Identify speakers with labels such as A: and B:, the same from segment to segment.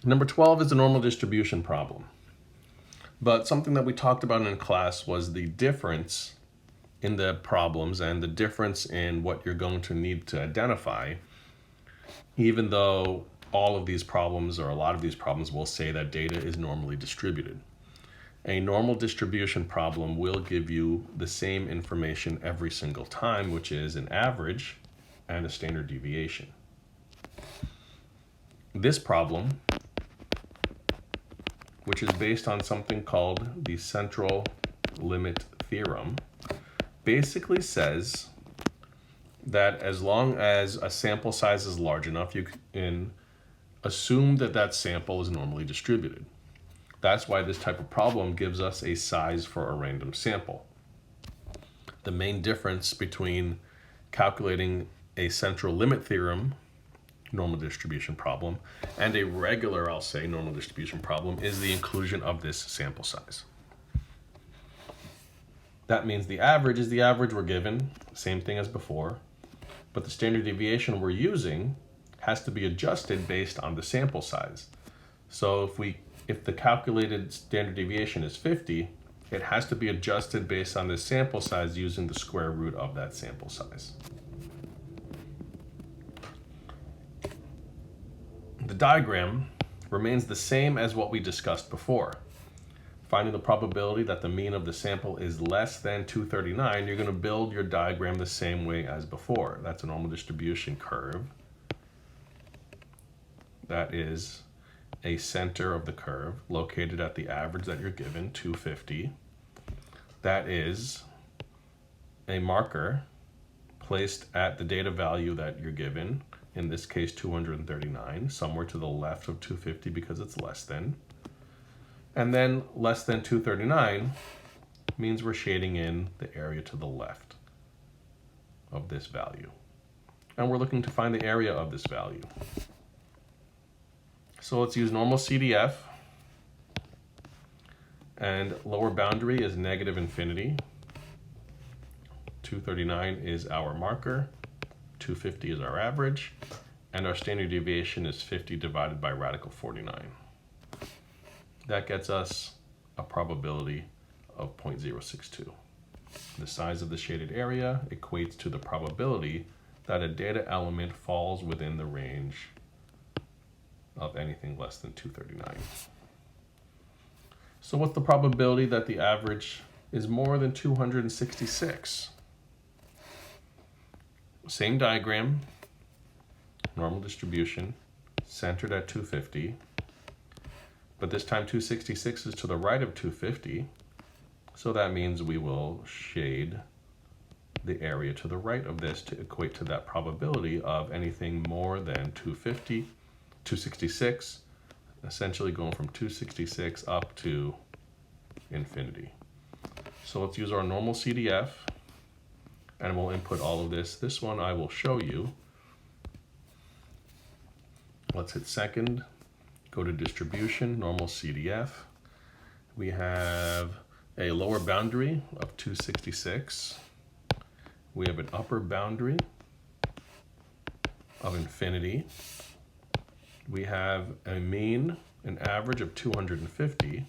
A: Number 12 is the normal distribution problem. But something that we talked about in class was the difference in the problems and the difference in what you're going to need to identify, even though all of these problems or a lot of these problems will say that data is normally distributed. A normal distribution problem will give you the same information every single time, which is an average and a standard deviation. This problem, which is based on something called the central limit theorem, basically says that as long as a sample size is large enough, you can assume that that sample is normally distributed. That's why this type of problem gives us a size for a random sample. The main difference between calculating a central limit theorem normal distribution problem and a regular, I'll say, normal distribution problem is the inclusion of this sample size. That means the average is the average we're given, same thing as before, but the standard deviation we're using has to be adjusted based on the sample size. So if the calculated standard deviation is 50, it has to be adjusted based on the sample size using the square root of that sample size. The diagram remains the same as what we discussed before. Finding the probability that the mean of the sample is less than 239, you're going to build your diagram the same way as before. That's a normal distribution curve. That is a center of the curve located at the average that you're given, 250. That is a marker placed at the data value that you're given, in this case 239, somewhere to the left of 250 because it's less than. And then less than 239 means we're shading in the area to the left of this value. And we're looking to find the area of this value. So let's use normal CDF. And lower boundary is negative infinity. 239 is our marker. 250 is our average. And our standard deviation is 50 divided by radical 49. That gets us a probability of 0.062. The size of the shaded area equates to the probability that a data element falls within the range of anything less than 239. So what's the probability that the average is more than 266? Same diagram, normal distribution, centered at 250. But this time 266 is to the right of 250, so that means we will shade the area to the right of this to equate to that probability of anything more than 266, essentially going from 266 up to infinity. So let's use our normal CDF, and we'll input all of this. This one I will show you. Let's hit second. Go to distribution, normal CDF. We have a lower boundary of 266. We have an upper boundary of infinity. We have a mean, an average of 250,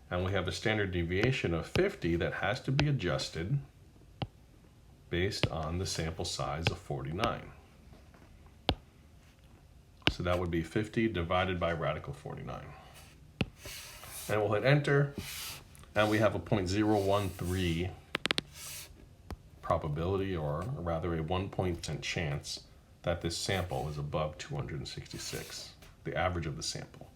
A: and we have a standard deviation of 50 that has to be adjusted based on the sample size of 49. So that would be 50 divided by radical 49. And we'll hit enter, and we have a 0.013 probability, or rather a 1% chance that this sample is above 266, the average of the sample.